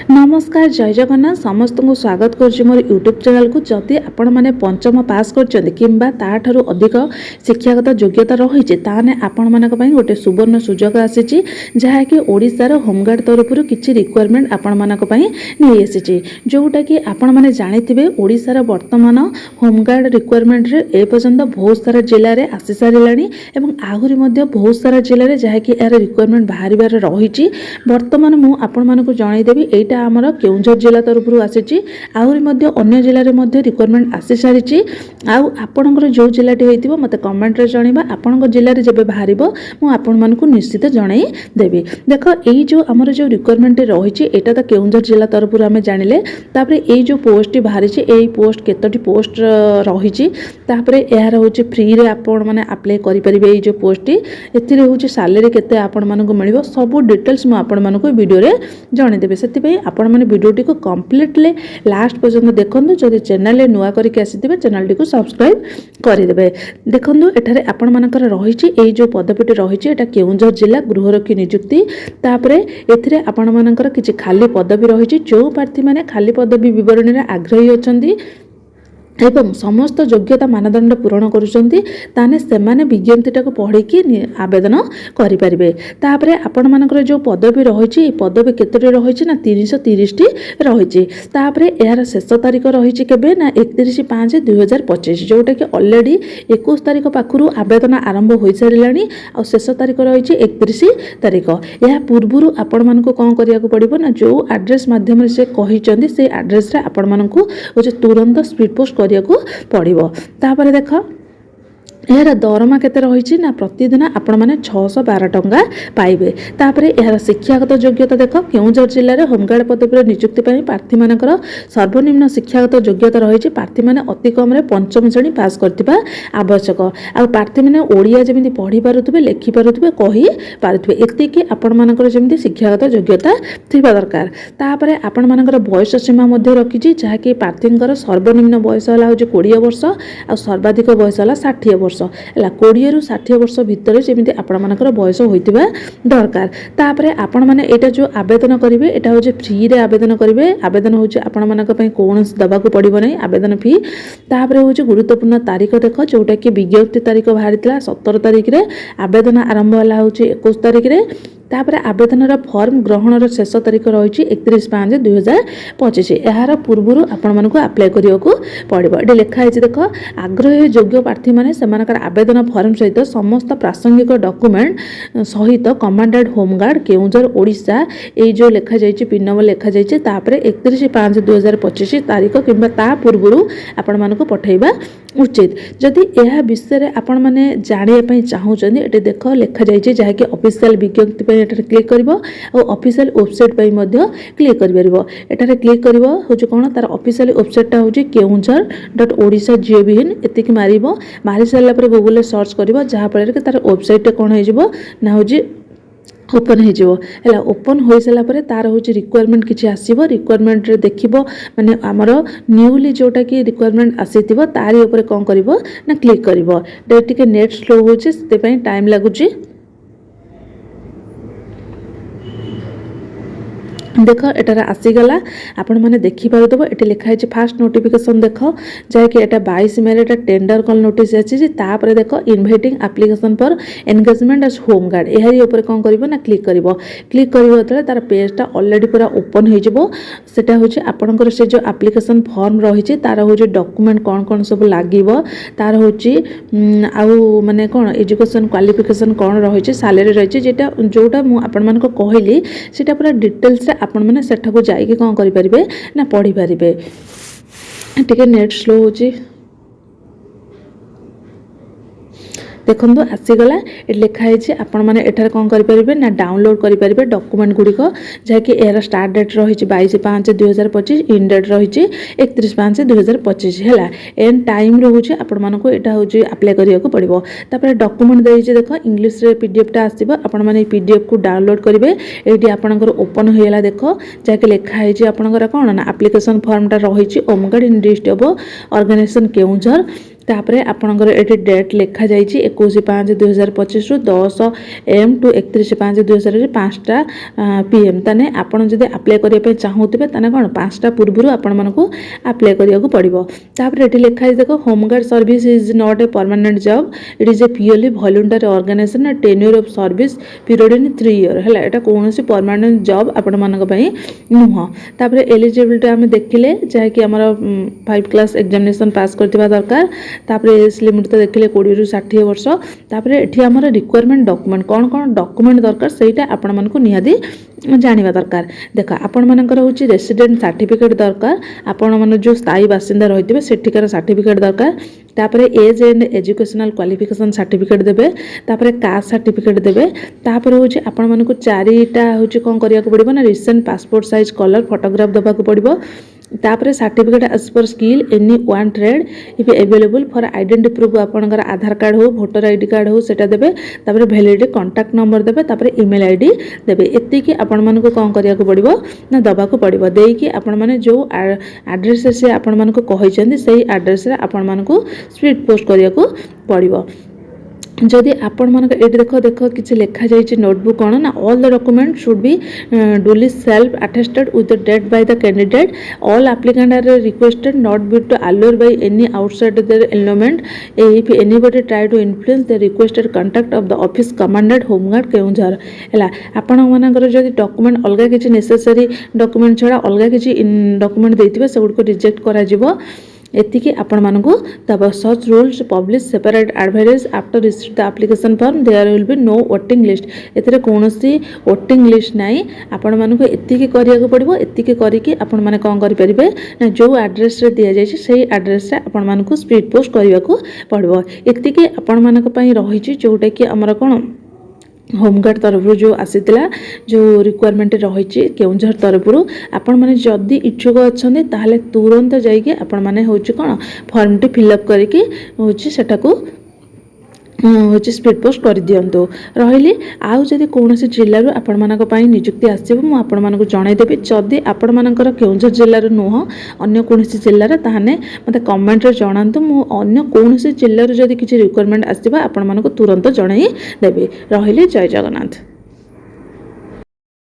नमस्कार जय जगन्नाथ समस्त को स्वागत करुच्ची मोर यूट्यूब चैनल को। जदि आपण मैंने पंचम पास कर किंबा ताठू अधिक शिक्षागत योग्यता रही ताने आपण मानक पई गोटे सुवर्ण सुजोग आसी जहाँकि ओडिशार होमगार्ड तरफ किसी रिक्वायरमेंट आपण मानक पई नहीं आसी जोटा कि आपण माने जानिथिबे ओडिशार वर्तमान होमगार्ड रिक्वायरमेंट रे ए पर्यंत बहुत सारा जिले में आसी साराणी एवं आहुरी मध्य बहुत सारा जिले में जहाँकि यार रिक्वायरमेंट बाहर रही। वर्तमान मु आपण मानक जनईदेवी एटा आमर केउंझर जिला तरफ आसी आहुरी मध्य अन्य जिले में रिक्वायरमेंट आसी सारी आपणकर जो जिलाटी होइतिबो मते कमेंट रे जणीबा आपण जिले में जब बाहर मुझे निश्चित जनई देवी। देख यही जो आमर जो रिक्वायरमेंट रही एटा तो केउंझर जिला तरफ आम जानिले यही जो पोस्ट बाहरी यही पोस्ट केतोटी पोस्ट रही यार हूँ फ्री रे आपण मैंने अप्लाई करें जो पोस्ट एथिरे हूँ सालेरी केते आपण मानक मिलिबो सब डिटेल्स मु आपण मानक वीडियो रे जणीदेवी। से आपण मैंने वीडियोटी को कम्प्लीटली लास्ट पर्यंत देखूँ जदि चैनल नुआ करके आसीथिबे चैनल को सब्सक्राइब करदेवे। देखूँ एठारे आपण मानकर रही जो पदवीटी रही केउंझर जिला गृहरक्षी नियुक्ति तापरे एथिरे आपण मानकर किछि खाली पदवी रही जो प्रार्थी माने खाली पदवी विवरणी रे आग्रही अछंती एवं समस्त योग्यता मानदंड पूरण करुँचे से विज्ञप्तिटा को पढ़ी आवेदन करें। तापरे आपण मानकर जो पदवी रही पदवी केतोटी रही ना 330 रही। तापरे यार शेष तारीख रही केबे ना 31/5/2025 जोटा कि ऑलरेडी 21 तारीख पाखु आवेदन आरंभ हो सारानी आ शेष तारीख रही 31 तारीख। या पूर्व आपण मानक कौन करिया को पड़िबो ना जो एड्रेस माध्यम से कहिचंदी से एड्रेस रे आपण मानक तुरंत स्पीड पोस्ट करिया को पड़िबो। तापरे देख यार दरमा केते रही ना प्रतिदिन आपण मैंने 612 टंका पाइबे। तापरे यार शिक्षागत योग्यता देख केउंझर जिले में होमगार्ड पदवी नियुक्ति प्रार्थी मानकर सर्वनिम्न शिक्षागत योग्यता रही प्रार्थी मैंने अति कम पंचम श्रेणी पास करथिबा आवश्यक आ प्रार्थी मैंने ओडिया जमी पढ़ी पारुथिबे लिखि पारुथिबे कहि पारुथिबे एतिकी आपण मानकर जमी शिक्षागत योग्यता थिबा दरकार। तापरे आपण मानकर बयस सीमा मध्य रखिछि जहाँकि प्रार्थींकर सर्वनिम्न बयस होला 20 वर्ष आ सर्वाधिक बयस होला 60 वर्ष 20 रु 60 वर्ष भितर जमी आपण मानकर बयस होइतिबा दरकार। तापरे आपण माने एटा जो आवेदन करिवे एटा होजे फ्री रे आवेदन करिवे। आवेदन होजे आपण मानक पई कोनस दबाकू पड़िबो नै आवेदन फी। तापरे होजे गुरुत्वपूर्ण तारीख देख जोटा कि विज्ञप्ति तारीख बाहरितला 17 तारीख रे आवेदन आरंभ होला होजे 21 तारीख रे। तापरे आवेदन फॉर्म ग्रहण शेष तारीख रही 31/5/2025 यार पूर्व आपण मानक अप्लाई करिया को पड़िबो। एटी लिखा है देख आग्रही योग्य प्रार्थी माने सेमानकर आवेदन फॉर्म सहित समस्त प्रासंगिक डॉक्यूमेंट सहित कमांडेड होमगार्ड केउंझर ओडिशा ए जो लिखा जाइए पिन नंबर लिखा जाइए तापरे 31/5/2025 तारीख किंबा ता पूर्व आपण मानक पठाइबा उचित। जदि यह विषय आपण माने जानिया पई चाहूचंदी एटी देख लिखा जाइए जहाँकि ऑफिशियल विज्ञप्ति पे एटारे क्लिक करिवो और ऑफिशियल वेबसाइट पे मध्य क्लिक करि परिवो। एटारे क्लिक करिवो होजे कोन तार ऑफिशियल वेबसाइट टा होजे keunzhar.odisha.gov.in एतिक मारिवो। मारि सारला पर गूगल रे सर्च करिवो जहाँ पर कि तार वेबसाइट टा कोन हेजिवो ना होजे ओपन है ओपन हो सारा पर तार हूँ रिक्वायरमेंट किसी आसो रिक्वायरमेंट रे देखिबो माने आमर न्यूली जोटा कि रिक्वायरमेंट आसी तारी ऊपर कौन कर ना क्लिक कर टे नेट स्लो होते टाइम लगुच। देख एटार आसीगला आपण मैंने देखिपार ये लिखाई फास्ट नोटिफिकेशन देख जहाँकि एटा 22 मे टेंडर कॉल नोटिस आसी तापर देख inviting application for engagement as home guard यारी ऊपर कौन कर ना क्लिक कर तार पेजटा ऑलरेडी पूरा ओपन होटा हूँ आपंकर से जो एप्लिकेशन फॉर्म रही तार हूँ डॉक्यूमेंट कौन कौन सब लगे तार हूँ आउ माने कौन एजुकेशन क्वालिफिकेशन कौन रही सैलरी रही जोटा मुझे कहली से पूरा डिटेल्स आपण मैंने सेठा को जाइए कौन करें ना पढ़ी पारे। टे नेट स्लो हो देखो आसीगला ये लिखाई आपण मैंने एठार कौन करें ना डाउनलोड करें डॉक्यूमेंट गुड़िक जहाँकि यार स्टार्ट डेट रही 22/5/2025 इन डेट रही 31/5/2025 है एंड टाइम रोचे आपण मानक यहाँ हूँ अप्लाई करिया को पड़ो। तापर डॉक्यूमेंट देखे देख इंग्लिश रे पीडीएफ टा आसो आपण मैंने पीडीएफ को डाउनलोड करेंगे ये आपंकर ओपन होगा देख जहाँकि लिखाई आपंकर कौन ना एप्लिकेशन फॉर्मटा रही home guard in district of organisation Keonjhar तापर आपणकर ये डेट लिखा जाइए 21/5/2025 10 AM टू 31/5/2025 5टा PM ताने आपन जदि अप्लाई करबा चाहूथिबे ताने कोन 5टा पूर्व आपण मानको अप्लाई करिया को पड़िबो। तापर एठी लिखा है देखो home guard service is not a permanent job, it is a purely voluntary organisation and tenure of service period in 3 year हैला। एटा कोनोसी परमानेंट जॉब आपण मानक पई नुह। तापर एलिजिबिलिटी हम देखिले जाय कि हमर 5 क्लास एग्जामिनेशन पास करथिबा दरकार। तापर एज लिमिट तो देखिले 20 रु 60 वर्ष। तापर एठी हमर रिक्वायरमेंट डॉक्यूमेंट कोन डॉक्यूमेंट दरकार सेटा आपण मानको निहादी जानिबा दरकार। देखा आपण मानकर होची रेसिडेंट सर्टिफिकेट दरकार, आपण मन जो स्थायी बासिंदा रहितबे सेठिकार सर्टिफिकेट दरकार। तापर age and educational qualification certificate देबे। तापर कास्ट सर्टिफिकेट देबे। तापर होची आपण मानको चारिटा होची कोन करिया को पड़िबो ना recent passport size colour photograph देबा को पड़िबो। तापर certificate as per skill any one trade if available for identity proof आपनकर आधार कार्ड हो वोटर आईडी कार्ड हो सेटा देबे। तापर वैलिडिटी कांटेक्ट नंबर देबे। तापर ईमेल आईडी देबे। एति कि आपण मानको कोन करिया को पड़िबो ना दबा को पड़िबो। देई कि आपण माने जो एड्रेस से आपण मानको कहिसेंदी सेही एड्रेस रे आपण मानको स्पीड पोस्ट करिया को पड़िबो। जदि आपण मानक एट देख किसी लिखा जाइए नोटबुक कौन ना all the document should be duly self attested with the date by the candidate all applicant are requested not be to allure by any outside their element if anybody try to influence the requested contact of the office commanded home guard Keonjhar हैला। आपण मानकर जदि document अलग किसी necessary document छड़ा अलग किसी document देथिबे सेगुड को रिजेक्ट करा जिवो। एतिकी आपण मानकु तब such rules publish separate advice after receive the application form there will be no voting list. एतरे कोनोसी वोटिंग लिस्ट नाही। आपण मानकु एतिकी करिया को पड़िबो। एतिकी करिकि आपण माने कोन करि परिबे ना जो एड्रेस रे दिया जायछि सेही एड्रेस रे आपण मानकु स्पीड पोस्ट करिया को पड़िबो। एतिकी आपण मानक पई रहिछि जोटा कि हमर कोन होमगार्ड तरफ जो आसीला जो रिक्वायरमेंट रही केउंझर तरफ आपण माने जदि इच्छुक अच्छा ताहले तुरंत जाइए आपण माने होची कोन फॉर्म टी फिलअप करके होची सेटा को होची स्पीड पोस्ट कर दियंतो रहिली। आउ जदि कोनोसी जिल्ला रो आपण मानक पई नियुक्ति आसीबो मु आपण मानक जणाई देबी। जदि आपण मानकर केउंझर जिल्ला रो नुह अन्य कोनोसी जिल्ला रे ताहाने मते कमेंट रे जणांतु मु अन्य कोनोसी जिल्ला रो जदि किछि रिक्वायरमेंट आसीबा आपण मानक तुरंत जणाई देबी। रहिली जय जगन्नाथ।